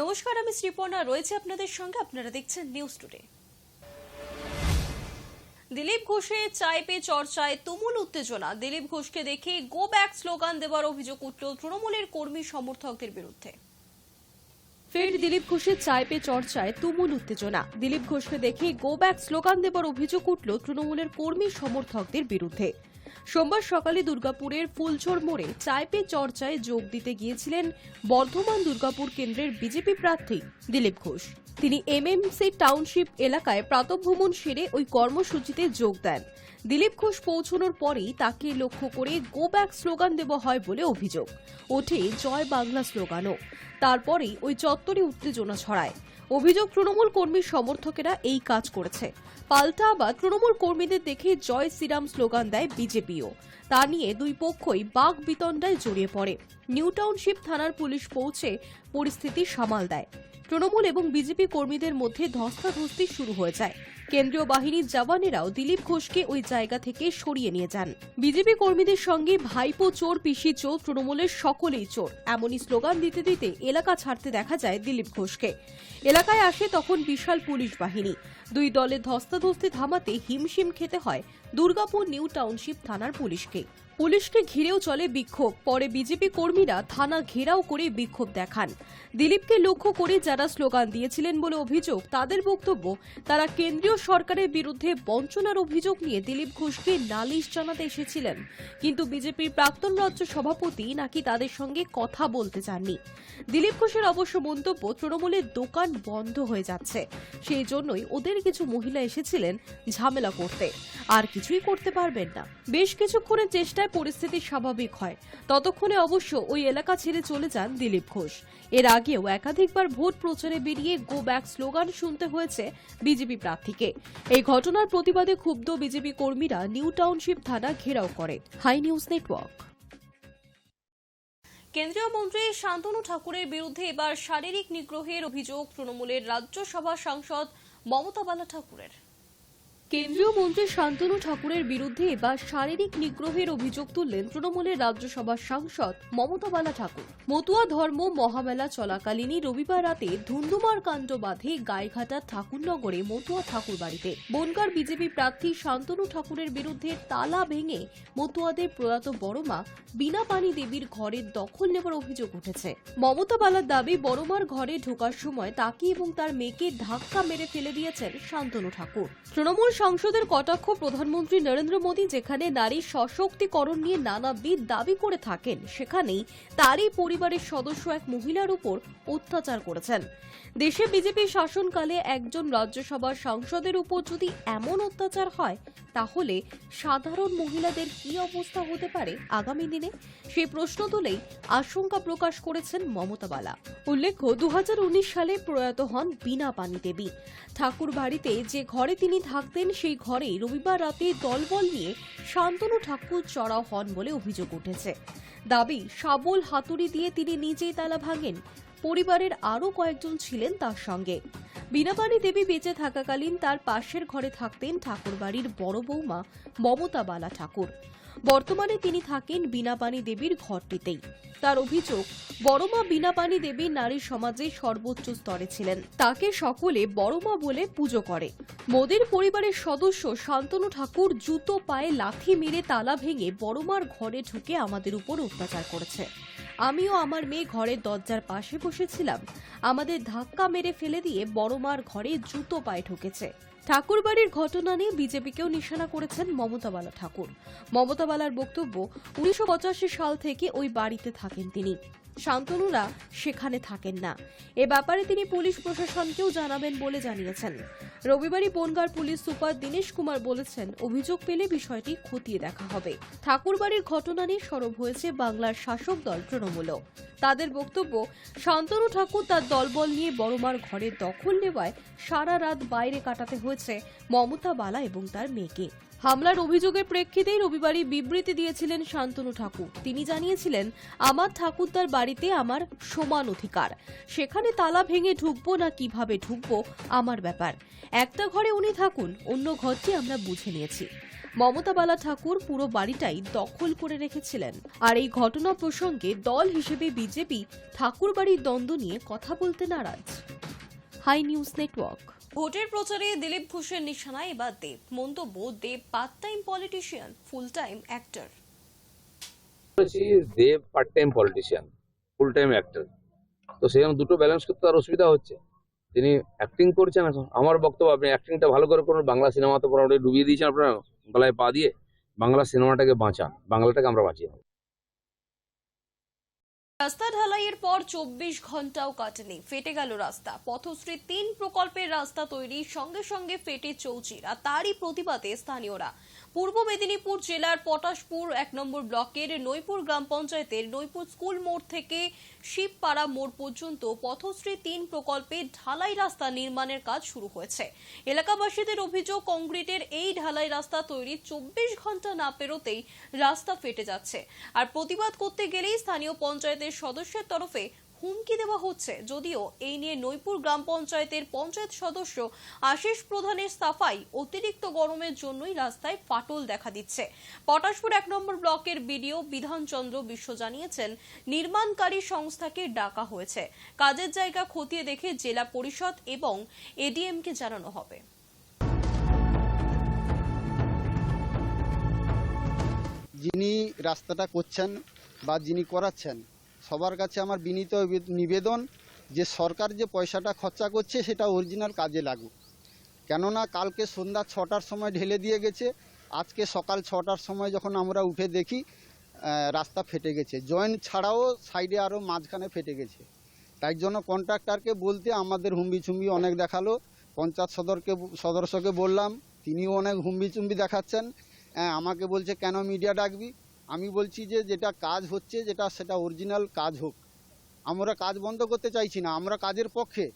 নমস্কার, আমি শ্রীপর্ণা রয়েছে আপনাদের সঙ্গে। আপনারা দেখছেন নিউজ টুডে। দিলীপ ঘোষের চায় পে চর্চায় তুমুল উত্তেজনা। দিলীপ ঘোষকে দেখে গো ব্যাক স্লোগান দেওয়ার অভিযোগ উঠল তৃণমূলের কর্মী সমর্থকদের বিরুদ্ধে। ফের দিলীপ ঘোষের চায় পে চর্চায় তুমুল উত্তেজনা। দিলীপ ঘোষকে দেখে গো ব্যাক স্লোগান দেওয়ার অভিযোগ উঠল তৃণমূলের কর্মী সমর্থকদের বিরুদ্ধে। সোমবার সকালে দুর্গাপুরের ফুলঝোর মোড়ে চায় পে চর্চায় যোগ দিতে গিয়েছিলেন বর্ধমান দুর্গাপুর কেন্দ্রের বিজেপি প্রার্থী দিলীপ ঘোষ। তিনি এমএমসি টাউনশিপ এলাকায় প্রাতঃভ্রমণ সেরে ওই কর্মসূচিতে যোগ দেন। দিলীপ ঘোষ পৌঁছানোর পরেই তাকে লক্ষ্য করে গো ব্যাক স্লোগান দেওয়া হয় বলে অভিযোগ ওঠে জয় বাংলা স্লোগানও। তারপরেই ওই চত্বরে উত্তেজনা ছড়ায়। অভিযোগ তৃণমূল কর্মী সমর্থকেরা এই কাজ করেছে। পাল্টা আবার তৃণমূল কর্মীদের দেখে জয় শ্রীরাম স্লোগান দেয় বিজেপিও। তা নিয়ে দুই পক্ষই বাক বিতণ্ডায় জড়িয়ে পড়ে। নিউ টাউনশিপ থানার পুলিশ পৌঁছে পরিস্থিতি সামাল দেয়। তৃণমূল এবং বিজেপি কর্মীদের মধ্যে ধস্তাধস্তি শুরু হয়ে যায়। কেন্দ্রীয় বাহিনীর জওয়ানেরাও দিলীপ ঘোষকে ওই জায়গা থেকে সরিয়ে নিয়ে যান। বিজেপি কর্মীদের সঙ্গে ভাইপো চোর পিসি চোর, তৃণমূলের সকলেই চোর এমনই স্লোগান দিতে দিতে এলাকা ছাড়তে দেখা যায় দিলীপ ঘোষকে। এলাকায় আসে তখন বিশাল পুলিশ বাহিনী। দুই দলের ধস্তাধস্তি থামাতে হিমশিম খেতে হয় দুর্গাপুর নিউ টাউনশিপ থানার পুলিশকে। পুলিশকে ঘিরেও চলে বিক্ষোভ। পরে বিজেপি কর্মীরা থানা ঘেরাও করে বিক্ষোভ দেখান। দিলীপকে লক্ষ্য করে যারা স্লোগান দিয়েছিলেন বলে অভিযোগ, তাদের বক্তব্য তারা কেন্দ্রীয় সরকারের বিরুদ্ধে বঞ্চনার অভিযোগ নিয়ে দিলীপ ঘোষকে নালিশ জানাতে এসেছিলেন, কিন্তু বিজেপির প্রাক্তন রাজ্য সভাপতি নাকি তাদের সঙ্গে কথা বলতে চাননি। দিলীপ ঘোষের অবশ্য মন্তব্য, তৃণমূলের দোকান বন্ধ হয়ে যাচ্ছে, সেই জন্যই ওদের কিছু মহিলা এসেছিলেন ঝামেলা করতে, আর কিছুই করতে পারবেন না। বেশ কিছুক্ষণের চেষ্টায় পরিস্থিতি স্বাভাবিক হয়। ততক্ষণে অবশ্য ওই এলাকা ছেড়ে চলে যান দিলীপ ঘোষ। এর আগেও একাধিকবার ভোট প্রচারে বেরিয়ে গো ব্যাক স্লোগান শুনতে হয়েছে বিজেপি প্রার্থীকে। এই ঘটনার প্রতিবাদে ক্ষুব্ধ বিজেপি কর্মীরা নিউ টাউনশিপ থানা ঘেরাও করে। Hi news Network. কেন্দ্রীয় মন্ত্রী শান্তনু ঠাকুরের বিরুদ্ধে এবার শারীরিক নিগ্রহের অভিযোগ তৃণমূলের রাজ্যসভা সাংসদ মমতা বালা ঠাকুরের। কেন্দ্রীয় মন্ত্রী শান্তনু ঠাকুরের বিরুদ্ধে এবার শারীরিক নিগ্রহের অভিযোগ তুললেন তৃণমূলের রাজ্যসভার সাংসদ মমতা বালা ঠাকুর। মতুয়া ধর্ম মহামেলা চলাকালীনই রবিবার রাতে ধুন্ধুমার কাণ্ড বাধে গাইঘাটার ঠাকুরনগরে মতুয়া ঠাকুর বাড়িতে। বনগাঁর বিজেপি প্রার্থী শান্তনু ঠাকুরের বিরুদ্ধে তালা ভেঙে মতুয়াদের প্রয়াত বড়মা বীণাপানি দেবীর ঘরের দখল নেবার অভিযোগ উঠেছে। মমতা বালার দাবি, বড়মার ঘরে ঢোকার সময় তাকে এবং তার মেয়েকে ধাক্কা মেরে ফেলে দিয়েছেন শান্তনু ঠাকুর। তৃণমূল সংসদের কটাক্ষ, প্রধানমন্ত্রী নরেন্দ্র মোদী যেখানে নারীর সশক্তিকরণ নিয়ে নানাবিধ দাবি করে থাকেন, সেখানেই তারই পরিবারের সদস্য এক মহিলার উপর অত্যাচার করেছেন। দেশে বিজেপি শাসনকালে একজন রাজ্যসভার সাংসদের উপর যদি এমন অত্যাচার হয়, তাহলে সাধারণ মহিলাদের কি অবস্থা হতে পারে আগামী দিনে, সেই প্রশ্ন তুলেই আশঙ্কা প্রকাশ করেছেন মমতা বালা। উল্লেখ্য, 2019 সালে প্রয়াত হন বীণাপানি দেবী। ঠাকুর বাড়িতে যে ঘরে তিনি থাকতেন, সেই ঘরেই রবিবার রাতে দলবল নিয়ে শান্তনু ঠাকুর চড়াও হন বলে অভিযোগ উঠেছে। দাবি, শাবল হাতুড়ি দিয়ে তিনি নিজেই তালা ভাঙেন। পরিবারের আরও কয়েকজন ছিলেন তার সঙ্গে। বীণাপানি দেবী বেঁচে থাকাকালীন তার পাশের ঘরে থাকতেন ঠাকুরবাড়ির বড় বৌমা মমতা বালা ঠাকুর। বর্তমানে তিনি থাকেন বীণাপানি দেবীর ঘরটিতেই। তার অভিযোগ, বড়মা বীণাপানি দেবী নারী সমাজে সর্বোচ্চ স্তরে ছিলেন। তাকে সকলে বড়মা বলে পুজো করে। মোদীর পরিবারের সদস্য শান্তনু ঠাকুর জুতো পায়ে লাথি মেরে তালা ভেঙে বড়মার ঘরে ঢুকে আমাদের উপর অত্যাচার করেছে। আমিও আমার মেয়ে ঘরের দরজার পাশে বসেছিলাম। আমাদের ধাক্কা মেরে ফেলে দিয়ে বড়মার ঘরে জুতো পায়ে ঢুকেছে। ঠাকুরবাড়ির ঘটনা নিয়ে বিজেপিকেও নিশানা করেছেন মমতা বালা ঠাকুর। মমতা বালার বক্তব্য, 1985 সাল থেকে ওই বাড়িতে থাকেন তিনি। শান্তনুরা সেখানে থাকেন না। এ ব্যাপারে তিনি পুলিশ প্রশাসনকেও জানাবেন বলে জানিয়েছেন। রবিবারই বনগাঁর পুলিশ সুপার দীনেশ কুমার বলেছেন, অভিযোগ পেলে বিষয়টি খতিয়ে দেখা হবে। ঠাকুরবাড়ির ঘটনা নিয়ে সরব হয়েছে বাংলার শাসক দল তৃণমূলও। তাদের বক্তব্য, শান্তনু ঠাকুর তার দলবল নিয়ে বড়মার ঘরের দখল নেওয়ায় সারা রাত বাইরে কাটাতে হয়েছে মমতা বালা এবং তার মেয়েকে। হামলার অভিযোগের প্রেক্ষিতেই রবিবারই বিবৃতি দিয়েছিলেন শান্তনু ঠাকুর। তিনি জানিয়েছিলেন, আমার ঠাকুরদার বাড়িতে আমার সমান অধিকার, সেখানে তালা ভেঙে ঢুকবো না কিভাবে ঢুকবো আমার ব্যাপার। একটা ঘরে উনি থাকুন, অন্য ঘরটি আমরা বুঝে নিয়েছি। মমতা বালা ঠাকুর পুরো বাড়িটাই দখল করে রেখেছিলেন। আর এই ঘটনা প্রসঙ্গে দল হিসেবে বিজেপি ঠাকুর বাড়ির দ্বন্দ্ব নিয়ে কথা বলতে নারাজ। High news network. ভোটের প্রচারে দিলীপ ঘোষের নিশানায় এবার দেব। মন্তব্য, Dev part time politician, full time actor. Dev part time politician, full time actor, তো সেরকম দুটো ব্যালেন্স করতে আর অসুবিধা হচ্ছে। তিনি অ্যাক্টিং করছেন এখন। আমার বক্তব্য, আপনি অ্যাক্টিংটা ভালো করে করুন। বাংলা সিনেমা তো পুরোপুরি ডুবিয়ে দিয়েছেন আপনারা গলায় পা দিয়ে। বাংলা সিনেমাটাকে বাঁচান, বাংলাটাকে আমরা বাঁচিয়ে নেব। রাস্তা ঢালাইয়ের পর 24 ঘন্টাও কাটেনি, ফেটে গেল রাস্তা। পথশ্রী 3 প্রকল্পের রাস্তা তৈরি, সঙ্গে সঙ্গে ফেটে চৌচির। আর তারই প্রতিবাদে স্থানীয়রা পূর্ব মেদিনীপুর জেলার পটাশপুর 1 নম্বর ব্লকের নৈপুর গ্রাম পঞ্চায়েতের নৈপুর স্কুল মোড় থেকে শিবপাড়া মোড় পর্যন্ত পথশ্রী 3 প্রকল্পে ঢালাই রাস্তা নির্মাণের কাজ শুরু হয়েছে। এলাকাবাসীদের অভিযোগ, কংক্রিটের এই ঢালাই রাস্তা তৈরি 24 ঘন্টা না পেরোতেই রাস্তা ফেটে যাচ্ছে। আর প্রতিবাদ করতে গেলেই স্থানীয় পঞ্চায়েতের সদস্যের তরফে হুমকি দেওয়া হচ্ছে। যদিও এই নিয়ে নৈপুর গ্রাম পঞ্চায়েতের পঞ্চায়েত সদস্য আশিস প্রধানের সাফাই, অতিরিক্ত গরমের জন্যই রাস্তায় ফাটল দেখা দিচ্ছে। পটাশপুর 1 নম্বর ব্লকের বিডিও বিধানচন্দ্র বিশ্ব জানিয়েছেন, নির্মাণকারী সংস্থাকে ডাকা হয়েছে। কাজের জায়গা খতিয়ে দেখে জেলা পরিষদ এবং এডিএমকে জানানো হবে। যিনি রাস্তাটা করছেন বা যিনি করাচ্ছেন, সবার কাছে আমার বিনীত নিবেদন যে সরকার যে পয়সাটা খরচা করছে সেটা অরিজিনাল কাজে লাগুক। কেননা কালকে সন্ধ্যা 6টার সময় ঢেলে দিয়ে গেছে, আজকে সকাল 6টার সময় যখন আমরা উঠে দেখি রাস্তা ফেটে গেছে। জয়েন্ট ছাড়াও সাইডে আরও মাঝখানে ফেটে গেছে। তাই জন্য কন্ট্রাক্টরকে বলতে আমাদের হুম্বিচুম্বি অনেক দেখালো। পঞ্চায়েত সদস্যকে বললাম, তিনিও অনেক হুম্বিচুম্বি দেখাচ্ছেন। আমাকে বলছে কেন মিডিয়া ডাকবি। আমি বলছি যে যেটা কাজ হচ্ছে সেটা অরিজিনাল কাজ হোক। আমরা কাজ বন্ধ করতে চাইছি না, আমরা কাজের পক্ষে।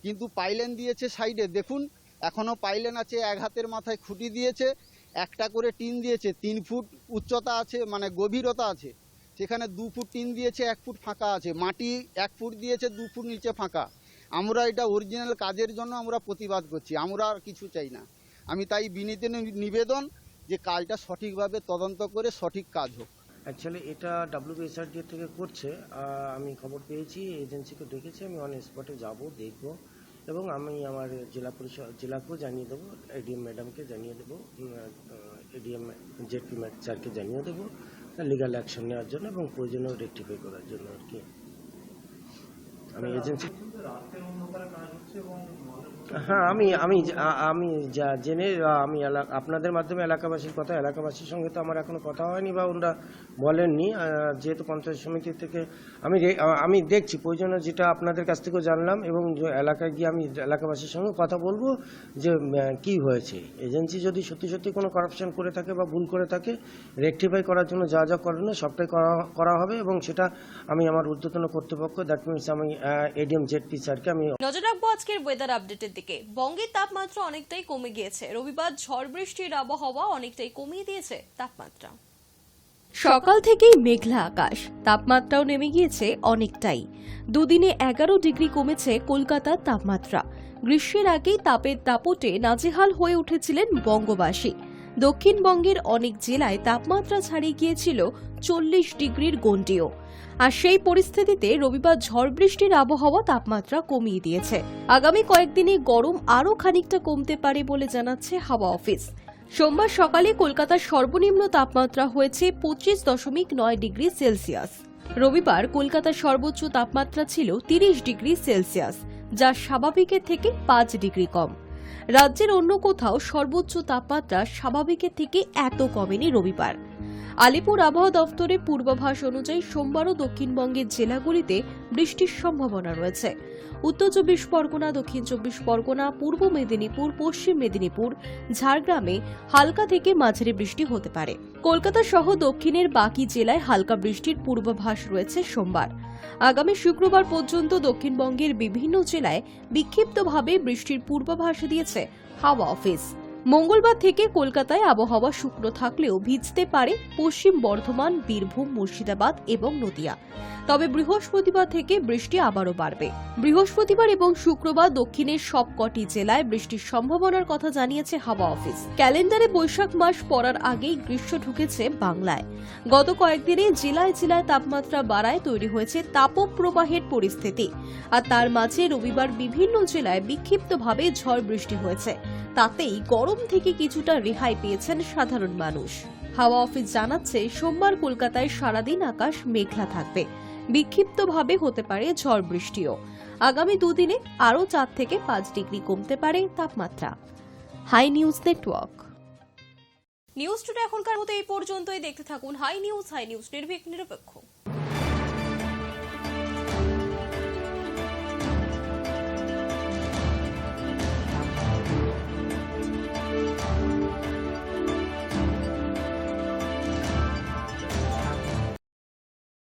কিন্তু পাইলেন দিয়েছে সাইডে, দেখুন এখনও পাইলেন আছে, এক হাতের মাথায় খুঁটি দিয়েছে, একটা করে টিন দিয়েছে। 3 ফুট উচ্চতা আছে, মানে গভীরতা আছে। সেখানে 2 ফুট টিন দিয়েছে, 1 ফুট ফাঁকা আছে। মাটি 1 ফুট দিয়েছে, 2 ফুট নিচে ফাঁকা। আমরা এটা অরিজিনাল কাজের জন্য আমরা প্রতিবাদ করছি, আমরা আর কিছু চাই না। আমি তাই বিনীত নিবেদন যে কাজটা সঠিকভাবে তদন্ত করে সঠিক কাজ হোক। অ্যাকচুয়ালি এটা WBSRD থেকে করছে। আমি খবর পেয়েছি, এজেন্সিকে ডেকেছি, আমি অন স্পটে যাব, দেখব এবং আমি আমার জেলাকেও জানিয়ে দেবো, এডিএম ম্যাডামকে জানিয়ে দেবো, এডিএম জেপি স্যারকে জানিয়ে দেবো লিগ্যাল অ্যাকশন নেওয়ার জন্য এবং প্রয়োজনীয় রেকটিফাই করার জন্য আর কি। আমি এজেন্সি হ্যাঁ আমি যা জেনে আমি আপনাদের মাধ্যমে এলাকাবাসীর এলাকাবাসীর সঙ্গে তো আমার এখনো কথা হয়নি বা ওনারা বলেননি। যেহেতু পঞ্চায়েত সমিতি থেকে আমি দেখছি প্রয়োজনীয়, যেটা আপনাদের কাছ থেকেও জানলাম এবং এলাকায় গিয়ে আমি এলাকাবাসীর সঙ্গে কথা বলবো যে কি হয়েছে। এজেন্সি যদি সত্যি কোনো কারাপশন করে থাকে বা ভুল করে থাকে, রেকটিফাই করার জন্য যা করণীয় সবটাই করা হবে এবং সেটা আমি আমার ঊর্ধ্বতন কর্তৃপক্ষ, দ্যাট মিনস আমি এডিএম জেডপি স্যারকে আমি নজর রাখবো আজকের ওয়েদার আপডেটের দিকে। বঙ্গের তাপমাত্রা অনেকটাই কমে গিয়েছে। রবিবার ঝড় বৃষ্টির আবহাওয়া অনেকটাই কমিয়ে দিয়েছে তাপমাত্রা। সকাল থেকেই মেঘলা আকাশ, তাপমাত্রাও নেমে গিয়েছে অনেকটাই। দুদিনে 11 ডিগ্রি কমেছে কলকাতার তাপমাত্রা। গ্রীষ্মের আগেই তাপের দাপটে নাজেহাল হয়ে উঠেছিলেন বঙ্গবাসী। দক্ষিণবঙ্গের অনেক জেলায় তাপমাত্রা ছাড়িয়ে গিয়েছিল 40 ডিগ্রির গণ্ডিও। আর সেই পরিস্থিতিতে রবিবার ঝড় বৃষ্টির আবহাওয়া তাপমাত্রা কমিয়ে দিয়েছে। আগামী কয়েকদিনে গরম আরও খানিকটা কমতে পারে বলে জানাচ্ছে হাওয়া অফিস। সোমবার সকালে কলকাতার সর্বনিম্ন তাপমাত্রা হয়েছে 25.9 ডিগ্রি সেলসিয়াস। রবিবার কলকাতার সর্বোচ্চ তাপমাত্রা ছিল 30 ডিগ্রি সেলসিয়াস, যা স্বাভাবিকের থেকে 5 ডিগ্রি কম। রাজ্যের অন্য কোথাও সর্বোচ্চ তাপমাত্রা স্বাভাবিকের থেকে এত কমেনি রবিবার। আলিপুর আবহাওয়া দফতরের পূর্বাভাস অনুযায়ী সোমবারও দক্ষিণবঙ্গের জেলাগুলিতে বৃষ্টির সম্ভাবনা রয়েছে। উত্তর 24 পরগনা, দক্ষিণ 24 পরগনা, পূর্ব মেদিনীপুর, পশ্চিম মেদিনীপুর, ঝাড়গ্রামে হালকা থেকে মাঝারি বৃষ্টি হতে পারে। কলকাতা সহ দক্ষিণের বাকি জেলায় হালকা বৃষ্টির পূর্বাভাস রয়েছে সোমবার। আগামী শুক্রবার পর্যন্ত দক্ষিণবঙ্গের বিভিন্ন জেলায় বিক্ষিপ্তভাবে বৃষ্টির পূর্বাভাস দিয়েছে হাওয়া অফিস। মঙ্গলবার থেকে কলকাতায় আবহাওয়া শুকনো থাকলেও ভিজতে পারে পশ্চিম বর্ধমান, বীরভূম, মুর্শিদাবাদ এবং নদিয়া। তবে বৃহস্পতিবার থেকে বৃষ্টি আবারও বাড়বে। বৃহস্পতিবার এবং শুক্রবার দক্ষিণের সবকটি জেলায় বৃষ্টির সম্ভাবনার কথা জানিয়েছে হাওয়া অফিস। ক্যালেন্ডারে বৈশাখ মাস পড়ার আগেই গ্রীষ্ম ঢুকেছে বাংলায়। গত কয়েকদিনে জেলায় জেলায় তাপমাত্রা বাড়ায় তৈরি হয়েছে তাপপ্রবাহের পরিস্থিতি। আর তার মাঝে রবিবার বিভিন্ন জেলায় বিক্ষিপ্তভাবে ঝড় বৃষ্টি হয়েছে। তাতেই গরম থেকে কিছুটা রেহাই পেয়েছেন সাধারণ মানুষ। হাওয়া অফিস জানাচ্ছে, সোমবার কলকাতায় সারাদিন আকাশ মেঘলা থাকবে। বিক্ষিপ্তভাবে হতে পারে ঝড় বৃষ্টিও। আগামী দুদিনে আরও 4 থেকে 5 ডিগ্রি কমতে পারে তাপমাত্রা। Hi news Network. News today এখনকার মতো এই পর্যন্তই। দেখতে থাকুন হাই নিউজ নির্ভীক নিরপেক্ষ।